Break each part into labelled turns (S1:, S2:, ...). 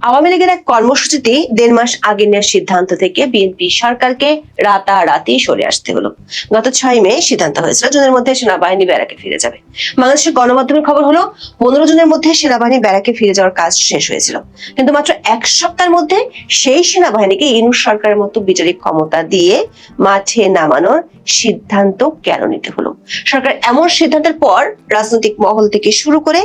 S1: আওয়ামী লীগের এক কর্মসূচিতে ১.৫ মাস আগে নেওয়ার সিদ্ধান্ত থেকে বিএনপি সরকারকে রাতারাতি সরে আসতে হলো। গত ৬ মে সিদ্ধান্ত হয়েছিল জুনের মধ্যে সেনাবাহিনী ব্যারাকে ফিরে যাবে। বাংলাদেশের গণমাধ্যমের খবর হলো ১৫ জুনের মধ্যে সেনাবাহিনী ব্যারাকে ফিরে যাওয়ার কাজ শেষ হয়েছিল, কিন্তু মাত্র এক সপ্তাহের মধ্যে সেই সেনাবাহিনীকে ইউনূস সরকারের মতো বিচারিক ক্ষমতা দিয়ে মাঠে নামানোর সিদ্ধান্ত কেন নিতে হলো? সরকার এমন সিদ্ধান্তের পর রাজনৈতিক মহল থেকে শুরু করে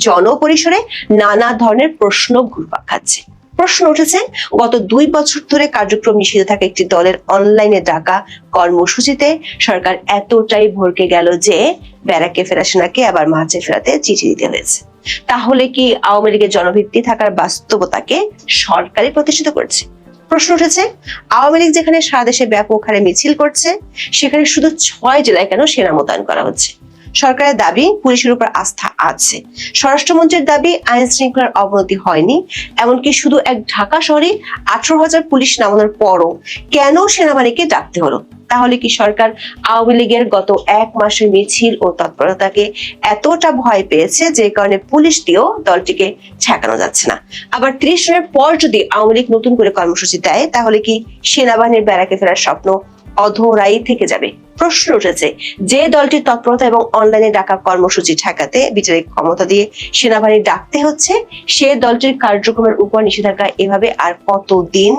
S1: জনপরিসরে নানা ধরনের প্রশ্ন ঘুরপাক খাচ্ছে। প্রশ্ন উঠেছে, গত ২ বছর ধরে কার্যক্রম নিষিদ্ধ থাকা একটি দলের অনলাইনে ডাকা কর্মসূচিতে সরকার এতটাই ভরকে গেল যে ব্যারাকে ফেরা সেনাকে আবার মাঠে ফেরাতে চিঠি দিতে হয়েছে। তাহলে কি আওয়ামী লীগের জনভিত্তি থাকার বাস্তবতাকে সরকারই প্রতিষ্ঠিত করছে? প্রশ্ন উঠেছে, আওয়ামী লীগ যেখানে সারা দেশে ব্যাপক হারে মিছিল করছে, সেখানে শুধু ৬ জেলায় কেন সেনা মোতায়েন করা হচ্ছে? সরকারের দাবি পুলিশের উপর আস্থা আছে, স্বরাষ্ট্রমন্ত্রীর দাবি আইন শৃঙ্খলার অবনতি হয়নি, এমনকি শুধু এক ঢাকা শহরে ১৮,০০০ পুলিশ নামানোর পরও কেন সেনাবাহিনীকে ডাকতে হলো? তাহলে কি সরকার আওয়ামী লীগের গত ১ মাসের মিছিল ও তৎপরতাকে এতটা ভয় পেয়েছে যে কারণে পুলিশ দিয়েও দলটিকে ঠেকানো যাচ্ছে না? আবার ৩০ জনের পর যদি আওয়ামী লীগ নতুন করে কর্মসূচি দেয়, তাহলে কি সেনাবাহিনীর ব্যারাকে ফেরার স্বপ্ন অধরাই থেকে যাবে? প্রশ্ন উঠেছে, যে দলটির তৎপরতা এবং অনলাইনে ডাকা কর্মসূচি ঠেকাতে বিচারিক ক্ষমতা দিয়ে সেনাবাহিনী ডাকতে হচ্ছে, সে দলটির কার্যক্রমের উপর নিষেধাজ্ঞা এভাবে আর কতদিন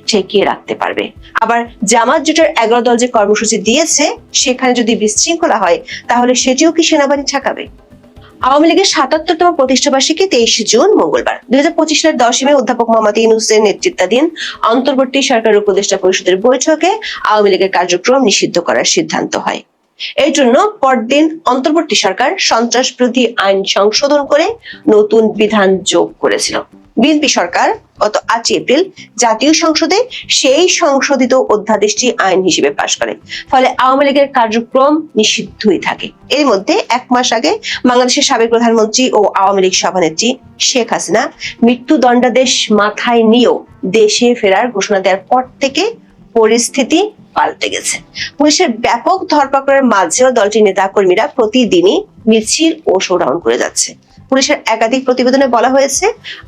S1: ঠেকিয়ে রাখতে পারবে? আবার জামাত জোটের ১১ দল যে কর্মসূচি দিয়েছে, সেখানে যদি বিশৃঙ্খলা হয়, তাহলে সেটিও কি সেনাবাহিনী ঠেকাবে? আওয়ামী লীগের ৭৭তম প্রতিষ্ঠাবার্ষিকী ২৩ জুন মঙ্গলবার। ২০২৫ সালের ১০ মে অধ্যাপক মোহাম্মদ ইউনূসের নেতৃত্বাধীন অন্তর্বর্তী সরকার উপদেষ্টা পরিষদের বৈঠকে আওয়ামী লীগের কার্যক্রম নিষিদ্ধ করার সিদ্ধান্ত হয়। এর জন্য পরদিন অন্তর্বর্তী সরকার সন্ত্রাস বিরোধী আইন সংশোধন করে নতুন বিধান যোগ করেছিল। বিএনপি সরকার গত ৮ এপ্রিল জাতীয় সংসদে সেই সংশোধিত অধ্যাদেশটি আইন হিসেবে পাশ করে, ফলে আওয়ামী লীগের কার্যক্রম নিষিদ্ধই থাকে। এর মধ্যে ১ মাস আগে বাংলাদেশের সাবেক প্রধানমন্ত্রী ও আওয়ামী লীগ সভানেত্রী শেখ হাসিনা মৃত্যুদণ্ডাদেশ মাথায় নিয়েও দেশে ফেরার ঘোষণা দেওয়ার পর থেকে পরিস্থিতি পাল্টে গেছে। পুলিশের ব্যাপক ধরপাকড়ের মাঝেও দলটির নেতা কর্মীরা প্রতিদিনই মিছিল ও শোডাউন করে যাচ্ছে। পুলিশের একাধিক প্রতিবেদনে বলা হয়েছে,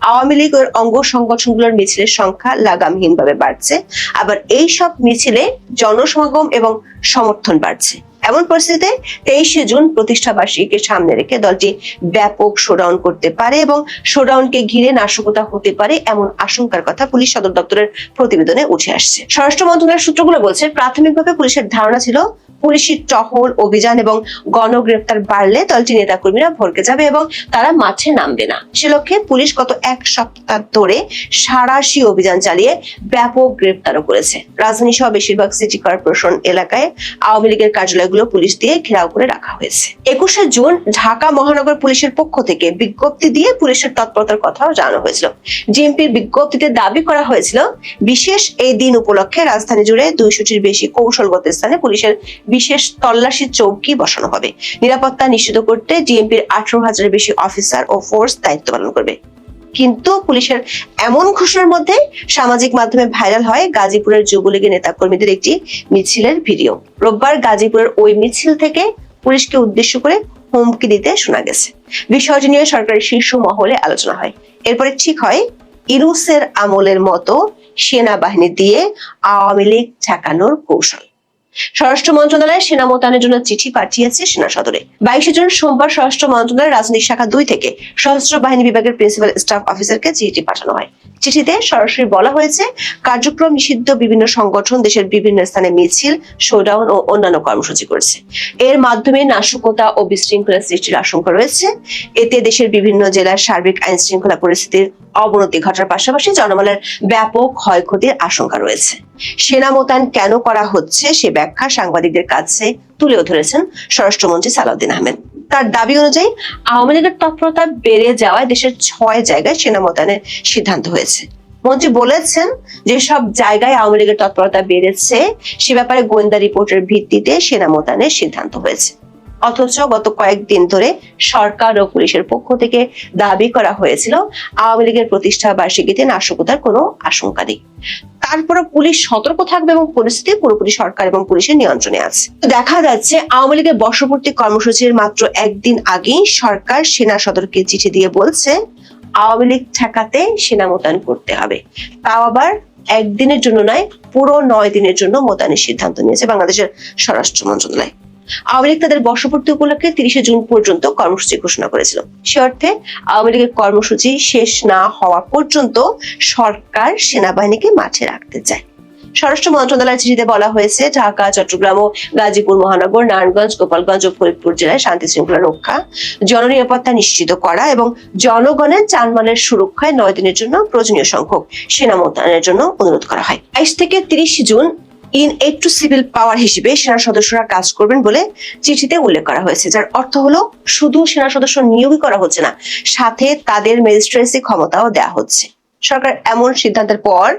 S1: আওয়ামী লীগ ও অঙ্গ সংগঠনগুলোর মিছিলের সংখ্যা লাগামহীনভাবে বাড়ছে, আবার এই সব মিছিলে জনসমাগম এবং সমর্থন বাড়ছে। এমন পরিস্থিতিতে ২৩ জুন প্রতিষ্ঠাবার্ষিকীকে সামনে রেখে দলটি ব্যাপক শোডাউন করতে পারে এবং শোডাউনকে ঘিরে নাশকতা হতে পারে এমন আশঙ্কার কথা পুলিশ সদর দপ্তরের প্রতিবেদনে উঠে আসছে। স্বরাষ্ট্র মন্ত্রণালয়ের সূত্রগুলো বলছে, প্রাথমিকভাবে পুলিশের ধারণা ছিল পুলিশের টহল অভিযান এবং গণগ্রেপ্তার বাড়লে দলটির নেতাকর্মীরা ভরকে যাবে এবং তারা মাঠে নামবে না। সে লক্ষ্যে পুলিশ গত ১ সপ্তাহ ধরে সাঁড়াশি অভিযান চালিয়ে ব্যাপক গ্রেপ্তারও করেছে। রাজধানী সহ বেশিরভাগ সিটি কর্পোরেশন এলাকায় আওয়ামী লীগের কার্যালয়গুলো পুলিশ দিয়ে ঘেরাও করে রাখা হয়েছে। ২১ জুন ঢাকা মহানগর পুলিশের পক্ষ থেকে বিজ্ঞপ্তি দিয়ে পুলিশের তৎপরতার কথাও জানানো হয়েছিল। ডিএমপির বিজ্ঞপ্তিতে দাবি করা হয়েছিল, বিশেষ এই দিন উপলক্ষে রাজধানী জুড়ে ২০০টির বেশি কৌশলগত স্থানে পুলিশের বিশেষ তল্লাশি চৌকি বসানো হবে। নিরাপত্তা নিশ্চিত করতে ডিএমপির ১৮,০০০-এর বেশি অফিসার ও ফোর্স দায়িত্ব পালন করবে। কিন্তু পুলিশের এমন ঘোষণার মধ্যে সামাজিক মাধ্যমে ভাইরাল হয় গাজীপুরের যুবলীগের নেতাকর্মীদের একটি মিছিলের ভিডিও। রোববার গাজীপুরের ওই মিছিল থেকে পুলিশকে উদ্দেশ্য করে হুমকি দিতে শোনা গেছে। বিষয়টি নিয়ে সরকারের শীর্ষ মহলে আলোচনা হয়। এরপরে ঠিক হয় ইউনূসের আমলের মতো সেনাবাহিনী দিয়ে আওয়ামী লীগ ঠেকানোর কৌশল। স্বরাষ্ট্র মন্ত্রণালয় সেনা মোতায়েনের জন্য চিঠি পাঠিয়েছে সেনা সদরে। ২২ জুন সোমবার স্বরাষ্ট্র মন্ত্রণালয়ের রাজনৈতিক শাখা ২ থেকে সশস্ত্র বাহিনী বিভাগের প্রিন্সিপাল স্টাফ অফিসারকে চিঠি পাঠানো হয়। চিঠিতে সরাসরি বলা হয়েছে, কার্যক্রম নিষিদ্ধ বিভিন্ন সংগঠন দেশের বিভিন্ন স্থানে মিছিল, শোডাউন ও অন্যান্য কর্মসূচি করছে। এর মাধ্যমে নাশকতা ও বিশৃঙ্খলা সৃষ্টির আশঙ্কা রয়েছে। এতে দেশের বিভিন্ন জেলার সার্বিক আইন শৃঙ্খলা পরিস্থিতির অবনতি ঘটার পাশাপাশি জনমালের ব্যাপক ক্ষয়ক্ষতির আশঙ্কা রয়েছে। সেনা মোতায়েন কেন করা হচ্ছে সে ব্যাখ্যা সাংবাদিকদের কাছে তুলেও ধরেছেন স্বরাষ্ট্রমন্ত্রী সালাউদ্দিন আহমেদ। তার দাবি অনুযায়ী আওয়ামী লীগের তৎপরতা বেড়ে যাওয়ায় দেশের ৬ জায়গায় সেনা মোতায়েনের সিদ্ধান্ত হয়েছে। মন্ত্রী বলেছেন, যে সব জায়গায় আওয়ামী লীগের তৎপরতা বেড়েছে সে ব্যাপারে গোয়েন্দা রিপোর্টের ভিত্তিতে সেনা মোতায়েনের সিদ্ধান্ত হয়েছে। অথচ গত কয়েকদিন ধরে সরকার ও পুলিশের পক্ষ থেকে দাবি করা হয়েছিল, আওয়ামী লীগের প্রতিষ্ঠা বার্ষিকীতে নাশকতার কোনো আশঙ্কা নেই। তারপরে পুলিশ সতর্ক থাকবে এবং পরিস্থিতি পুরোপুরি সরকার এবং পুলিশের নিয়ন্ত্রণে আছে। দেখা যাচ্ছে আওয়ামী লীগের বর্ষপূর্তি কর্মসূচির মাত্র একদিন আগেই সরকার সেনা সদরকে চিঠি দিয়ে বলছে, আওয়ামী লীগ ঠেকাতে সেনা মোতায়েন করতে হবে, তাও আবার একদিনের জন্য নয়, পুরো 9 দিনের জন্য মোতায়েনের সিদ্ধান্ত নিয়েছে বাংলাদেশের স্বরাষ্ট্র মন্ত্রণালয়। আওয়ামী লীগ তাদের বর্ষপূর্তি উপলক্ষে 30 জুন পর্যন্ত কর্মসূচি ঘোষণা করেছিল। সে অর্থে আওয়ামী লীগের কর্মসূচি শেষ না হওয়া পর্যন্ত সরকার সেনাবাহিনীকে মাঠে রাখতে চায়। স্বরাষ্ট্র মন্ত্রণালয়ের চিঠিতে বলা হয়েছে, ঢাকা, চট্টগ্রাম ও গাজীপুর মহানগর, নারায়ণগঞ্জ, গোপালগঞ্জ ও ফরিদপুর জেলায় শান্তি শৃঙ্খলা রক্ষা, জননিরাপত্তা নিশ্চিত করা এবং জনগণের জানমালের সুরক্ষায় 9 দিনের জন্য প্রয়োজনীয় সংখ্যক সেনা মোতায়েনের জন্য অনুরোধ করা হয়। 22 থেকে 30 June in aid two civil পাওয়ার হিসেবে সেনা সদস্যরা কাজ করবেন বলে চিঠিতে উল্লেখ করা হয়েছে, যার অর্থ হলো শুধু সেনা সদস্য নিয়োগই করা হচ্ছে না, সাথে তাদের ম্যাজিস্ট্রেসি ক্ষমতাও দেওয়া হচ্ছে। সরকার এমন সিদ্ধান্তের পর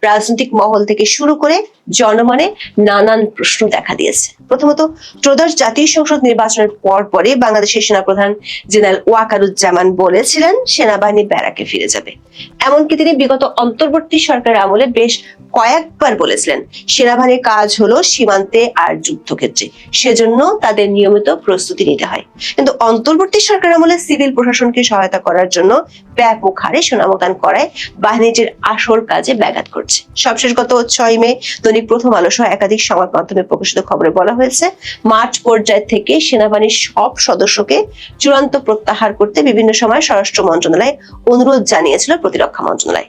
S1: রাজনৈতিক মহল থেকে শুরু করে জনমনে নানান প্রশ্ন দেখা দিয়েছে। প্রথমত, ত্রয়োদশ জাতীয় সংসদ নির্বাচনের পরে বাংলাদেশের সেনাপ্রধান জেনারেল ওয়াকারুজ্জামান বলেছিলেন সেনাবাহিনী ব্যারাকে ফিরে যাবে। এমনকি তিনি বিগত অন্তর্বর্তী সরকারের আমলে বেশ কয়েকবার বলেছিলেন সেনাবাহিনীর কাজ হলো সীমান্তে আর যুদ্ধক্ষেত্রে, সেজন্য তাদের নিয়মিত প্রস্তুতি নিতে হয়। কিন্তু অন্তর্বর্তী সরকার আমলে সিভিল প্রশাসনকে সহায়তা করার জন্য ব্যাপক হারে সেনা মোতায়েন করায় বাহিনীর আসল কাজে ব্যাঘাত করছে। সবশেষ গত 6 মে দৈনিক প্রথম আলো সহ একাধিক সংবাদ মাধ্যমে প্রকাশিত খবরে বলা হয়েছে, মাঠ পর্যায় থেকে সেনাবাহিনীর সব সদস্যকে চূড়ান্ত প্রত্যাহার করতে বিভিন্ন সময় স্বরাষ্ট্র মন্ত্রণালয় অনুরোধ জানিয়েছিল প্রতিরক্ষা মন্ত্রণালয়।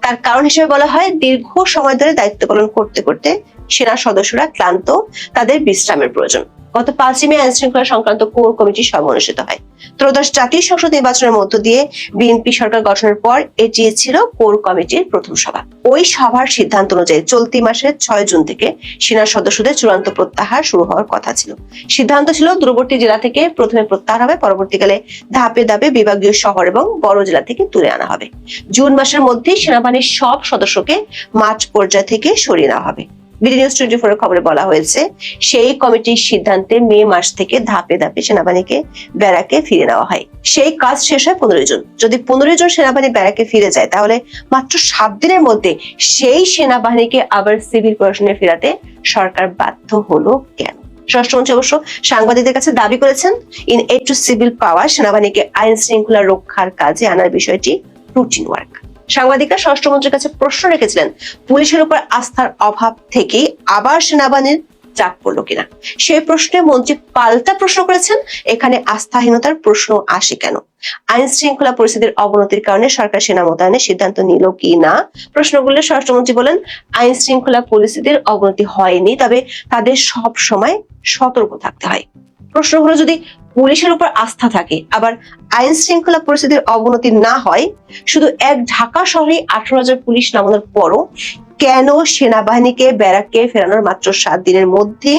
S1: তার কারণ হিসেবে বলা হয়, দীর্ঘ সময় ধরে দায়িত্ব পালন করতে করতে সেনা সদস্যরা ক্লান্ত, তাদের বিশ্রামের প্রয়োজন। গত 5 মে আইন শৃঙ্খলা সংক্রান্ত কোর কমিটি সভা অনুষ্ঠিত হয়। ত্রয়োদশ জাতীয় সংসদ নির্বাচনের মধ্য দিয়ে বিএনপি সরকার গঠনের পর এটি ছিল কোর কমিটির প্রথম সভা। ওই সভার সিদ্ধান্ত অনুযায়ী চলতি মাসের 6 জুন থেকে সেনা সদস্যদের চূড়ান্ত প্রত্যাহার শুরু হওয়ার কথা ছিল। সিদ্ধান্ত ছিল দূরবর্তী জেলা থেকে প্রথমে প্রত্যাহার হবে, পরবর্তীকালে ধাপে ধাপে বিভাগীয় শহর এবং বড় জেলা থেকে তুলে আনা হবে। জুন মাসের মধ্যেই সেনাবাহিনীর সব সদস্যকে মাঠ পর্যায় থেকে সরিয়ে নেওয়া হবে। বিডি নিউজ 24 খবরে বলা হয়েছে, সেই কমিটির সিদ্ধান্তে মে মাস থেকে ধাপে ধাপে সেনাবাহিনীকে ব্যারাকে ফিরে নেওয়া হয়। সেই কাজ শেষ হয় 15 জুন। যদি 15 জন সেনাবাহিনী ব্যারাকে ফিরে যায়, তাহলে মাত্র 7 দিনের মধ্যে সেই সেনাবাহিনীকে আবার সিভিল প্রশাসনে ফেরাতে সরকার বাধ্য হলো কেন? স্বরাষ্ট্রমন্ত্রী অবশ্য সাংবাদিকদের কাছে দাবি করেছেন, ইন এইড টু সিভিল পাওয়ার সেনাবাহিনীকে আইন শৃঙ্খলা রক্ষার কাজে আনার বিষয়টি রুটিন ওয়ার্ক। সাংবাদিকরা স্বরাষ্ট্রমন্ত্রীর কাছে প্রশ্ন রেখেছিলেন, পুলিশের উপর আস্থার অভাব থেকেই আবার সেনাবাহিনীর চাপ পড়লো কিনা। সেই প্রশ্নে মন্ত্রী পাল্টা প্রশ্ন করেছেন, এখানে আস্থাহীনতার প্রশ্ন আসে কেন? আইন শৃঙ্খলা পরিস্থিতির অবনতির কারণে সরকার সেনা মোতায়েনের সিদ্ধান্ত নিল কি না প্রশ্ন করলে স্বরাষ্ট্রমন্ত্রী বলেন, আইন শৃঙ্খলা পরিস্থিতির অবনতি হয়নি, তবে তাদের সব সময় সতর্ক থাকতে হয়। প্রশ্ন হলো, যদি পুলিশের উপর আস্থা থাকে, আবার আইন শৃঙ্খলা পরিস্থিতির অবনতি না হয়, শুধু এক ঢাকা শহরে 18,000 পুলিশ নামানোর পরও কেন সেনাবাহিনীকে ব্যারাকে ফেরানোর মাত্র 7 দিনের মধ্যে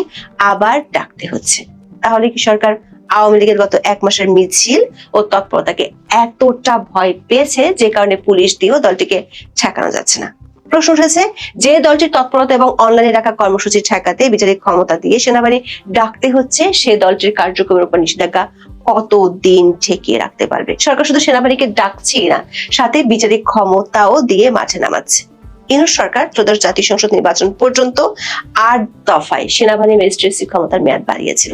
S1: আবার ডাকতে হচ্ছে? তাহলে কি সরকার আওয়ামী লীগের গত 1 মাসের মিছিল ও তৎপরতাকে এতটা ভয় পেয়েছে যে কারণে পুলিশ দিয়েও দলটিকে ঠেকানো যাচ্ছে না? প্রশ্ন উঠেছে, যে দলটির তৎপরতা এবং অনলাইনে রাখা কর্মসূচি ঠেকাতে বিচারিক ক্ষমতা দিয়ে সেনাবাহিনী ডাকতে হচ্ছে, সে দলটির কার্যক্রমের উপর নিষেধাজ্ঞা কতদিন ঠেকিয়ে রাখতে পারবে? সরকার শুধু সেনাবাহিনীকে ডাকছেই না, সাথে বিচারিক ক্ষমতাও দিয়ে মাঠে নামাচ্ছে। ইউনূস সরকার ত্রয়োদশ জাতীয় সংসদ নির্বাচন পর্যন্ত 8 দফায় সেনাবাহিনী ম্যাজিস্ট্রেসি ক্ষমতার মেয়াদ বাড়িয়েছিল।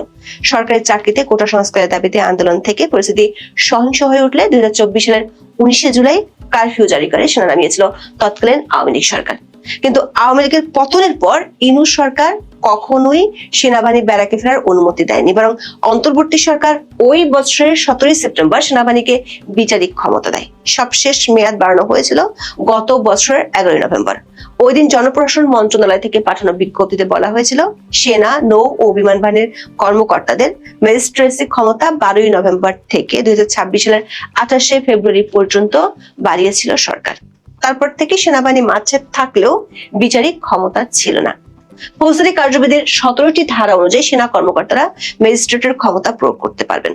S1: সরকারের চাকরিতে কোটা সংস্কারের দাবিতে আন্দোলন থেকে পরিস্থিতি সহিংস হয়ে উঠলে 2024 সালের 19 জুলাই কারফিউ জারি করে সেনা নামিয়েছিল তৎকালীন আওয়ামী লীগ সরকার। কিন্তু আওয়ামী লীগের পতনের পর ইউনূস সরকার কখনোই সেনাবাহিনী ব্যারাকে ফেরার অনুমতি দেয়নি, বরং অন্তর্বর্তী সরকার ওই বছরের 17 সেপ্টেম্বর সেনাবাহিনীকে বিচারিক ক্ষমতা দেয়। সবশেষ মেয়াদ বাড়ানো হয়েছিল গত বছরের 11 নভেম্বর। ওই দিন জনপ্রশাসন মন্ত্রণালয় থেকে পাঠানো বিজ্ঞপ্তিতে বলা হয়েছিল, সেনা, নৌ ও বিমান বাহিনীর কর্মকর্তাদের ম্যাজিস্ট্রেসি ক্ষমতা 12 নভেম্বর থেকে 2026 সালের 28 ফেব্রুয়ারি পর্যন্ত বাড়িয়েছিল সরকার। তারপর থেকে সেনাবাহিনী মাঠে থাকলেও বিচারিক ক্ষমতা ছিল না। ফৌজদারি কার্যবিধির 17টি ধারা অনুযায়ী সেনা কর্মকর্তারা ম্যাজিস্ট্রেটের ক্ষমতা প্রয়োগ করতে পারবেন।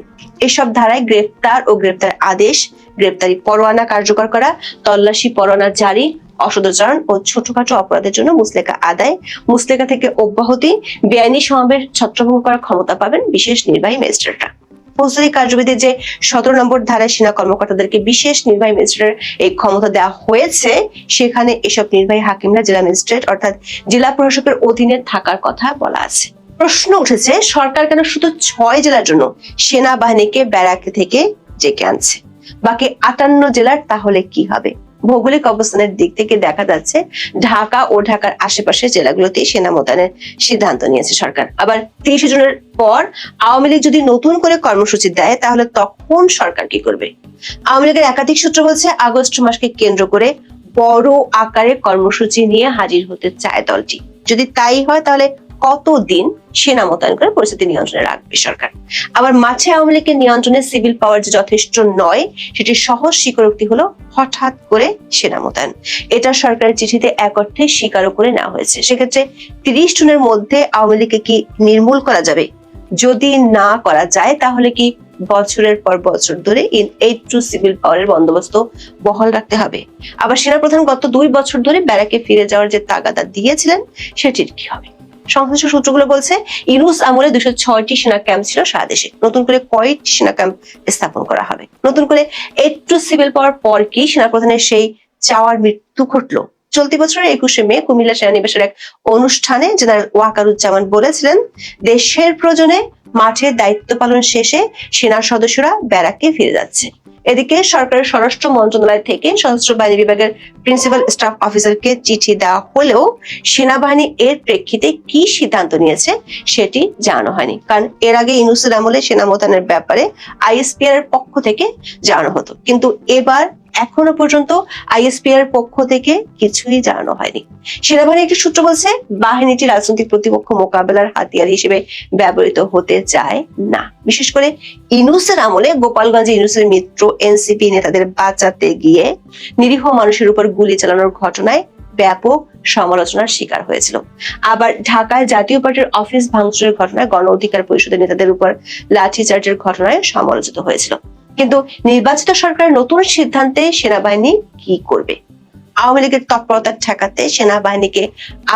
S1: এসব ধারায় গ্রেফতার ও গ্রেফতার আদেশ, গ্রেফতারি পরোয়ানা কার্যকর করা, তল্লাশি পরোয়ানা জারি, অসদাচরণ ও ছোটখাটো অপরাধের জন্য মুচলেকা আদায়, মুচলেকা থেকে অব্যাহতি, বেআইনি সমাবেশ ছত্রভঙ্গ করার ক্ষমতা পাবেন বিশেষ নির্বাহী ম্যাজিস্ট্রেটরা। ফৌজদারি কার্যবিধির যে 17 নম্বর ধারায় সেনা কর্মকর্তাদেরকে বিশেষ নির্বাহী ম্যাজিস্ট্রেটের এই ক্ষমতা দেওয়া হয়েছে, সেখানে এসব নির্বাহী হাকিমরা জেলা ম্যাজিস্ট্রেট অর্থাৎ জেলা প্রশাসকের অধীনে থাকার কথা বলা আছে। প্রশ্ন উঠেছে, সরকার কেন শুধু 6 জেলার জন্য সেনাবাহিনীকে ব্যারাকে থেকে ডেকে আনছে? বাকি 58 জেলার তাহলে কি হবে? ভৌগোলিক অবস্থানের দিক থেকে দেখা যাচ্ছে ঢাকা ও ঢাকার আশেপাশের জেলাগুলোতে সেনা মোতায়েনের সিদ্ধান্ত নিয়েছে সরকার। আবার 30 জুনের পর আওয়ামী লীগ যদি নতুন করে কর্মসূচি দেয় তাহলে তখন সরকার কি করবে? আওয়ামী লীগের একাধিক সূত্র বলছে আগস্ট মাসকে কেন্দ্র করে বড় আকারে কর্মসূচি নিয়ে হাজির হতে চায় দলটি। যদি তাই হয় তাহলে কতদিন সেনা মোতায়েন করে পরিস্থিতি নিয়ন্ত্রণে রাখবে সরকার? আবার মাঠে আওয়ামী লীগের নিয়ন্ত্রণে সিভিল পাওয়ার যে যথেষ্ট নয় সেটি সহজ স্বীকারোক্তি হলো হঠাৎ করে সেনা মোতায়েন। এটা সরকারের চিঠিতে এক অর্থে স্বীকারও করে নেওয়া হয়েছে। সেক্ষেত্রে 30 জুনের মধ্যে আওয়ামী লীগকে কি নির্মূল করা যাবে? যদি না করা যায় তাহলে কি বছরের পর বছর ধরে এই ট্রু সিভিল পাওয়ারের বন্দোবস্ত বহাল রাখতে হবে? আবার সেনাপ্রধান গত 2 বছর ধরে ব্যারাকে ফিরে যাওয়ার যে তাগাদা দিয়েছিলেন সেটির কি হবে? সংশ্লিষ্ট সূত্রগুলো বলছে ইউনূস আমলে 206টি সেনা ক্যাম্প ছিল সারা দেশে। নতুন করে কয়েকটি সেনা ক্যাম্প স্থাপন করা হবে? নতুন করে ট্রু সিভিল পাওয়ার পর কি সেনাপ্রধানের সেই চাওয়ার মৃত্যু ঘটলো? চলতি বছরের 21শে মে কুমিল্লা সেনানিবাসের এক অনুষ্ঠানে জেনারেল ওয়াকারুজ্জামান বলেছিলেন, দেশের প্রয়োজনে মাঠে দায়িত্ব পালন শেষে সেনা সদস্যরা ব্যারাকে ফিরে যাচ্ছে। এদিকে সরকারের স্বরাষ্ট্র মন্ত্রণালয় থেকে সশস্ত্র বাহিনী বিভাগের প্রিন্সিপাল স্টাফ অফিসারকে চিঠি দেওয়া হলেও সেনাবাহিনী এর প্রেক্ষিতে কি সিদ্ধান্ত নিয়েছে সেটি জানানো হয়নি। কারণ এর আগে ইউনূসের আমলে সেনা মোতায়েনের ব্যাপারে আইএসপিআর এর পক্ষ থেকে জানানো হতো, কিন্তু এবার এখনো পর্যন্ত আইএসপিআর এর পক্ষ থেকে কিছুই জানানো হয়নি। সেনাবাহিনীর একটি সূত্র বলছে বাহিনীটি রাজনৈতিক প্রতিপক্ষ মোকাবেলার হাতিয়ার হিসেবে ব্যবহৃত হতে চায় না। বিশেষ করে ইউনূসের আমলে গোপালগঞ্জে ইউনূসের মিত্র এনসিপি নেতাদের বাঁচাতে গিয়ে নিরীহ মানুষের উপর গুলি চালানোর ঘটনায় ব্যাপক সমালোচনার শিকার হয়েছিল। আবার ঢাকায় জাতীয় পার্টির অফিস ভাঙচুরের ঘটনায় গণ অধিকার পরিষদের নেতাদের উপর লাঠিচার্জের ঘটনায় সমালোচিত হয়েছিল। কিন্তু নির্বাচিত সরকারের নতুন সিদ্ধান্তে সেনাবাহিনী কি করবে? আওয়ামী লীগের তৎপরতা ঠেকাতে সেনাবাহিনীকে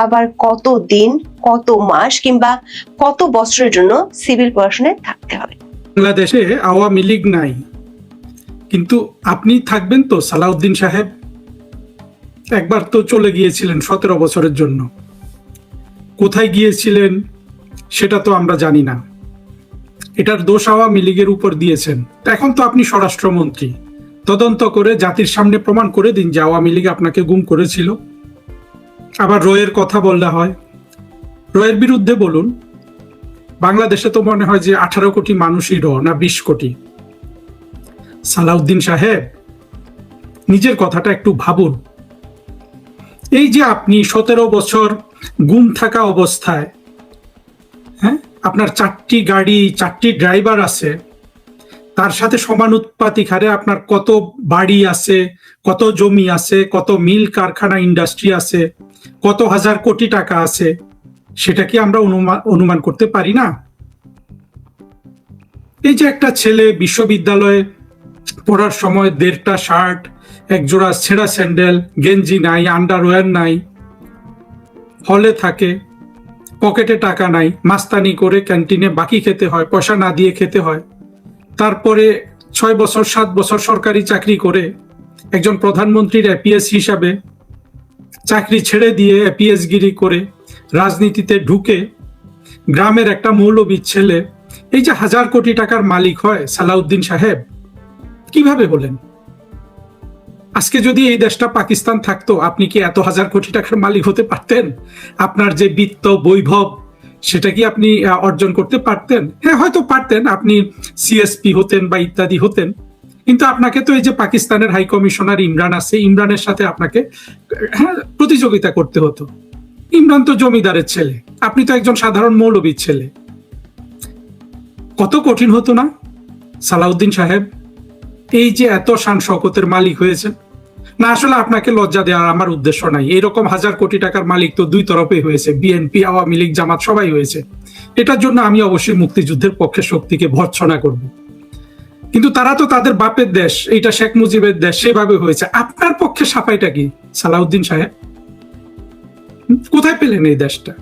S1: আবার কত দিন, কত মাস কিংবা কত বছরের জন্য সিভিল প্রশাসনে থাকতে হবে?
S2: বাংলাদেশে আওয়ামী লীগ নাই, কিন্তু আপনি থাকবেন তো সালাউদ্দিন সাহেব? একবার তো চলে গিয়েছিলেন 17 বছরের জন্য। কোথায় গিয়েছিলেন সেটা তো আমরা জানি না। এটার দোষ আওয়ামী লীগের উপর দিয়েছেন। এখন তো আপনি স্বরাষ্ট্রমন্ত্রী, তদন্ত করে জাতির সামনে প্রমাণ করে দিন যে আওয়ামী লীগ আপনাকে গুম করেছিল। আবার রয়ের কথা বললে হয়, রয়ের বিরুদ্ধে বলুন। বাংলাদেশে তো মনে হয় যে 18 কোটি মানুষই না 20 কোটি। সালাউদ্দিন সাহেব, নিজের কথাটা একটু ভাবুন। এই যে আপনি 17 বছর গুম থাকা অবস্থায়, হ্যাঁ, আপনার 4টি গাড়ি, 4টি ড্রাইভার আছে, তার সাথে সমানুপাতিক হারে আপনার কত বাড়ি আছে, কত জমি আছে, কত মিল কারখানা ইন্ডাস্ট্রি আছে, কত হাজার কোটি টাকা আছে, সেটা কি আমরা অনুমান করতে পারি না? এই যে একটা ছেলে বিশ্ববিদ্যালয়ে পড়ার সময় 1.5টা শার্ট, একজোড়া ছেঁড়া স্যান্ডেল, গেঞ্জি নাই, আন্ডারওয়্যার নাই, হলে থাকে, পকেটে টাকা নাই, মাস্তানি করে ক্যান্টিনে বাকি খেতে হয়, পয়সা না দিয়ে খেতে হয়। তারপরে 6 বছর 7 বছর সরকারি চাকরি করে একজন প্রধানমন্ত্রীর এপিএস হিসাবে চাকরি ছেড়ে দিয়ে এপিএস গিরি করে রাজনীতিতে ঢুকে গ্রামের একটা মৌলবী ছেলে এই যে 1000 কোটি টাকার মালিক হয় সালাউদ্দিন সাহেব, কিভাবে হলেন? আজকে যদি এই দেশটা পাকিস্তান থাকতো, আপনি কি এত 1000 কোটি টাকার মালিক হতে পারতেন? আপনার যে বিত্ত বৈভব, সেটা কি আপনি অর্জন করতে পারতেন? হ্যাঁ, হয়তো পারতেন, আপনি সিএসপি হতেন বা ইত্যাদি হতেন, কিন্তু আপনাকে তো এই যে পাকিস্তানের হাই কমিশনার ইমরান আছে, ইমরানের সাথে আপনাকে প্রতিযোগিতা করতে হতো। ইমরান তো জমিদারের ছেলে, আপনি তো একজন সাধারণ মৌলবীর ছেলে। কত কঠিন হতো না সালাউদ্দিন সাহেব? এই যে এত শান শওকতের মালিক হয়েছে না, আসলে আপনাকে লজ্জা দেওয়ার আমার উদ্দেশ্য নাই। এরকম 1000 কোটি টাকার মালিক তো দুই তরফে হয়েছে, বিএনপি, আওয়ামী লীগ, জামাত সবাই হয়েছে। এটার জন্য আমি অবশ্যই মুক্তিযুদ্ধের পক্ষে শক্তিকে ভর্ৎসনা করব, কিন্তু তারা তো তাদের বাপের দেশ, এটা শেখ মুজিবের দেশ, সেভাবে হয়েছে। আপনার পক্ষে সাফাইটা কি সালাউদ্দিন সাহেব? কোথায় পেলেন এই দেশটা?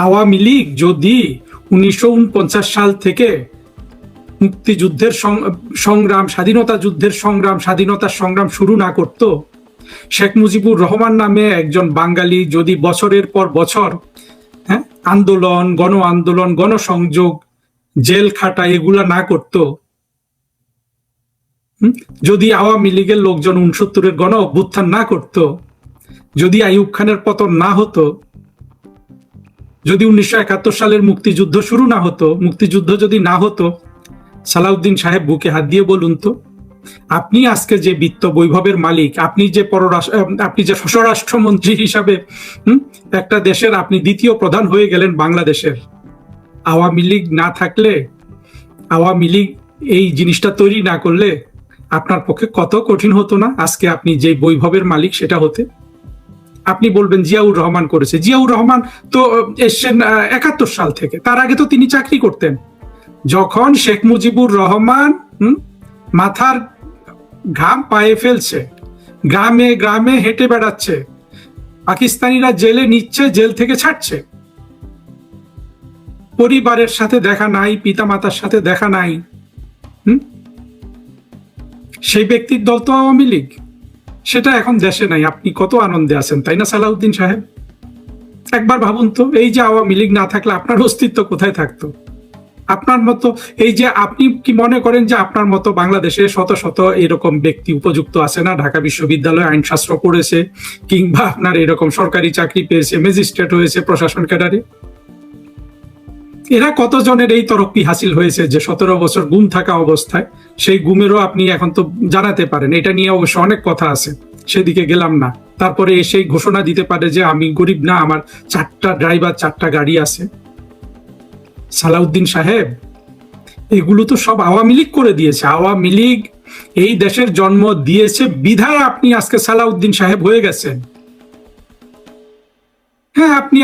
S2: আওয়ামী লীগ যদি 1949 সাল থেকে মুক্তিযুদ্ধের সংগ্রাম, স্বাধীনতা যুদ্ধের সংগ্রাম, স্বাধীনতার সংগ্রাম শুরু না করত, শেখ মুজিবুর রহমান নামে একজন বাঙালি যদি বছরের পর বছর আন্দোলন, গণ আন্দোলন, গণসংযোগ, জেল খাটা এগুলা না করত, যদি আওয়ামী লীগের লোকজন 69-এর গণ অভ্যুত্থান না করত, যদি আইয়ুব খানের পতন না হতো, যদি 1971 সালের মুক্তিযুদ্ধ শুরু না হতো, মুক্তিযুদ্ধ যদি না হতো, সালাউদ্দিন সাহেব বুকে হাত দিয়ে বলুন তো, আপনি আজকে যে বিত্ত বৈভবের মালিক, আপনি যে স্বরাষ্ট্রমন্ত্রী হিসাবে একটা দেশের আপনি দ্বিতীয় প্রধান হয়ে গেলেন বাংলাদেশের, আওয়ামী লীগ না থাকলে, আওয়ামী লীগ এই জিনিসটা তৈরি না করলে আপনার পক্ষে কত কঠিন হতো না আজকে আপনি যে বৈভবের মালিক সেটা হতে। আপনি বলবেন জিয়াউর রহমান করেছে, জিয়াউর রহমান তো এসছেন 71 সাল থেকে, তার আগে তো তিনি চাকরি করতেন। যখন শেখ মুজিবুর রহমান মাথার ঘাম পায়ে ফেলছে, গ্রামে গ্রামে হেঁটে বেড়াচ্ছে, পাকিস্তানিরা জেলে নিচ্ছে, জেল থেকে ছাড়ছে, পরিবারের সাথে দেখা নাই, পিতামাতার সাথে দেখা নাই, সেই ব্যক্তির দল তো আওয়ামী লীগ। সেটা এখন দেশে নাই, আপনি কত আনন্দে আছেন, তাই না সালাউদ্দিন সাহেব? একবার ভাবুন তো, এই যে আওয়ামী লীগ না থাকলে আপনার অস্তিত্ব কোথায় থাকতো? আপনার মতো, এই যে আপনি কি মনে করেন যে আপনার মতো বাংলাদেশে শত শত এরকম ব্যক্তি উপযুক্ত আছে না, ঢাকা বিশ্ববিদ্যালয়ে আইনশাস্ত্র পড়েছে, কিংবা আপনার এরকম সরকারি চাকরি পেয়েছে, ম্যাজিস্ট্রেট হয়েছে প্রশাসন ক্যাডারে? এরা কতজনের এই তরক্কি হাসিল হয়েছে যে 17 বছর গুম থাকা অবস্থায়, সেই গুমেরও আপনি এখন তো জানাতে পারেন। এটা নিয়ে অবশ্য অনেক কথা আছে, সেদিকে গেলাম না। তারপরে এসে ঘোষণা দিতে পারে যে আমি গরিব না, আমার 4টা ড্রাইভার, 4টা গাড়ি আছে। সালাউদ্দিন সাহেব, এগুলো তো সব আওয়ামী লীগ করে দিয়েছে। আওয়ামী লীগ এই দেশের জন্ম দিয়েছে বিধায় আপনি আজকে সালাউদ্দিন সাহেব হয়ে গেছেন। হ্যাঁ, আপনি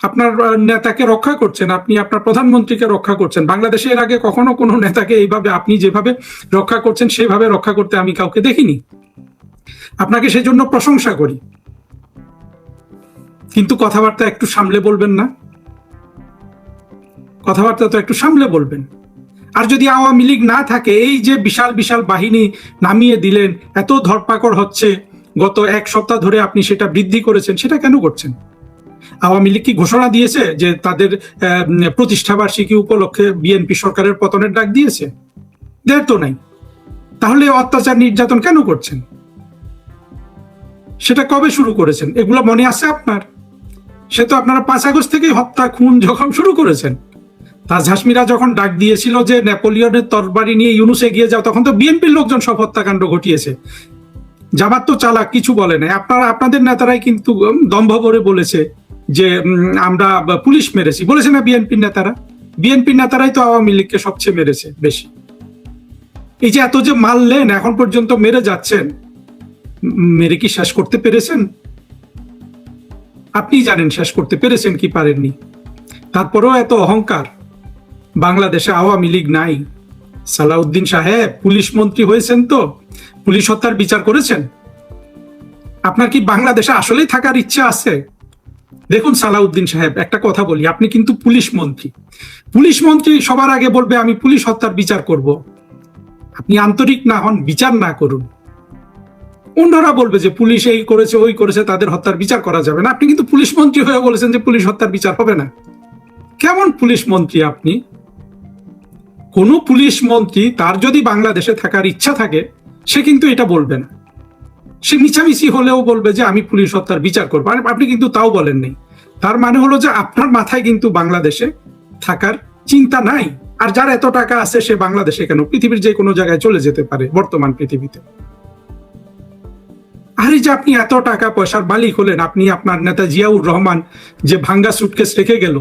S2: আপনার নেতাকে রক্ষা করছেন, আপনি আপনার প্রধানমন্ত্রীকে রক্ষা করছেন। বাংলাদেশে এর আগে কখনো কোনো নেতাকে এইভাবে আপনি যেভাবে রক্ষা করছেন সেভাবে রক্ষা করতে আমি কাউকে দেখিনি। আপনাকে সেজন্য প্রশংসা করি, কিন্তু কথাবার্তা একটু সামলে বলবেন না? কথাবার্তা তো একটু সামলে বলবেন। আর যদি আওয়ামী লীগ না থাকে, এই যে বিশাল বিশাল বাহিনী নামিয়ে দিলেন, এত ধরপাকড় হচ্ছে, গত 1 সপ্তাহ ধরে আপনি সেটা বৃদ্ধি করেছেন, সেটা কেন করছেন? আওয়ামী লীগ কি ঘোষণা দিয়েছে যে তাদের প্রতিষ্ঠাবার্ষিকী উপলক্ষে বিএনপি সরকারের পতনের ডাক দিয়েছে? দেয় তো নাই। তাহলে অত্যাচার নির্যাতন কেন করছেন? সেটা কবে শুরু করেছেন? এগুলো মনে আছে আপনার? সে তো আপনারা 5 আগস্ট থেকে হত্যা খুন যখন শুরু করেছেন। তাজ হাসমিরা যখন ডাক দিয়েছিল যে নেপোলিয়নের তরবারি নিয়ে ইউনুস এগিয়ে যাও, তখন তো বিএনপির লোকজন সব হত্যাকাণ্ড ঘটিয়েছে। জামাত তো চালাক, কিছু বলে নাই। আপনাদের নেতারাই কিন্তু দম্ভ ভরে বলেছে যে আমরা পুলিশ মেরেছি, বলেছে না বিএনপির নেতারা? বিএনপির নেতারাই তো আওয়ামী লীগকে সবচেয়ে মেরেছে বেশি। এই যে এত যে মারলেন, এখন পর্যন্ত মেরে যাচ্ছেন, মেরে কি শেষ করতে পেরেছেন? আপনি জানেন শেষ করতে পেরেছেন কি পারেননি। তারপরেও এত অহংকার। বাংলাদেশে আওয়ামী লীগ নাই। সালাউদ্দিন সাহেব পুলিশ মন্ত্রী হয়েছেন, তো পুলিশ হত্যার বিচার করেছেন? আপনার কি বাংলাদেশে আসলেই থাকার ইচ্ছা আছে? দেখুন সালাউদ্দিন সাহেব, একটা কথা বলি, আপনি কিন্তু পুলিশ মন্ত্রী। পুলিশ মন্ত্রী সবার আগে বলবে আমি পুলিশ হত্যার বিচার করব। আপনি আন্তরিক না হন, বিচার না করুন, অন্যরা বলবে যে পুলিশ এই করেছে ওই করেছে, তাদের হত্যার বিচার করা যাবে না। আপনি কিন্তু পুলিশ মন্ত্রী হয়ে বলেছেন যে পুলিশ হত্যার বিচার হবে না। কেমন পুলিশ মন্ত্রী আপনি? কোন পুলিশ মন্ত্রী তার যদি বাংলাদেশে থাকার ইচ্ছা থাকে, সে কিন্তু এটা বলবে না। সে মিছামিছি হলেও বলবে যে আমি পুলিশ হত্যার বিচার করবো। আপনি কিন্তু তাও বলেন নাই। তার মানে হলো যে আপনার মাথায় কিন্তু বাংলাদেশে থাকার চিন্তা নাই। আর যার এত টাকা আছে সে বাংলাদেশে কেন, পৃথিবীর যে কোনো জায়গায় চলে যেতে পারে বর্তমান পৃথিবীতে। আর এই যে আপনি এত টাকা পয়সার মালিক হলেন, আপনি আপনার নেতা জিয়াউর রহমান যে ভাঙ্গা সুটকেস রেখে গেল,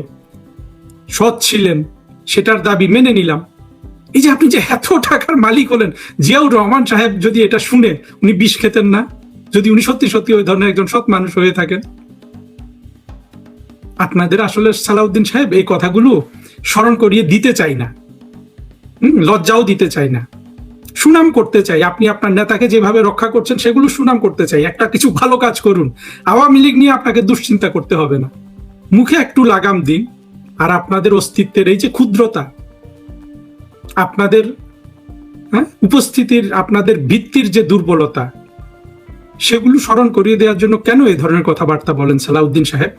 S2: সৎ ছিলেন, সেটার দাবি মেনে নিলাম। এই যে আপনি যে এত টাকার মালিক হলেন, জিয়াউর রহমান সাহেব যদি এটা শুনে, উনি বিষ খেতেন না? যদি উনি সত্যি সত্যি ওই ধরনের একজন সৎ মানুষ হয়ে থাকেন। আপনাদের আসলে সালাউদ্দিন সাহেব এই কথাগুলো স্মরণ করিয়ে দিতে চাই না, লজ্জাও দিতে চাই না, সুনাম করতে চাই। আপনি আপনার নেতাকে যেভাবে রক্ষা করছেন সেগুলো সুনাম করতে চাই। একটা কিছু ভালো কাজ করুন, আওয়ামী লীগ নিয়ে আপনাকে দুশ্চিন্তা করতে হবে না। মুখে একটু লাগাম দিন। আর আপনাদের অস্তিত্বের এই যে ক্ষুদ্রতা, আপনাদের উপস্থিতির, আপনাদের ভিত্তির যে দুর্বলতা, সেগুলো স্মরণ করিয়ে দেওয়ার জন্য কেন এই ধরনের কথাবার্তা বলেন সালাউদ্দিন সাহেব?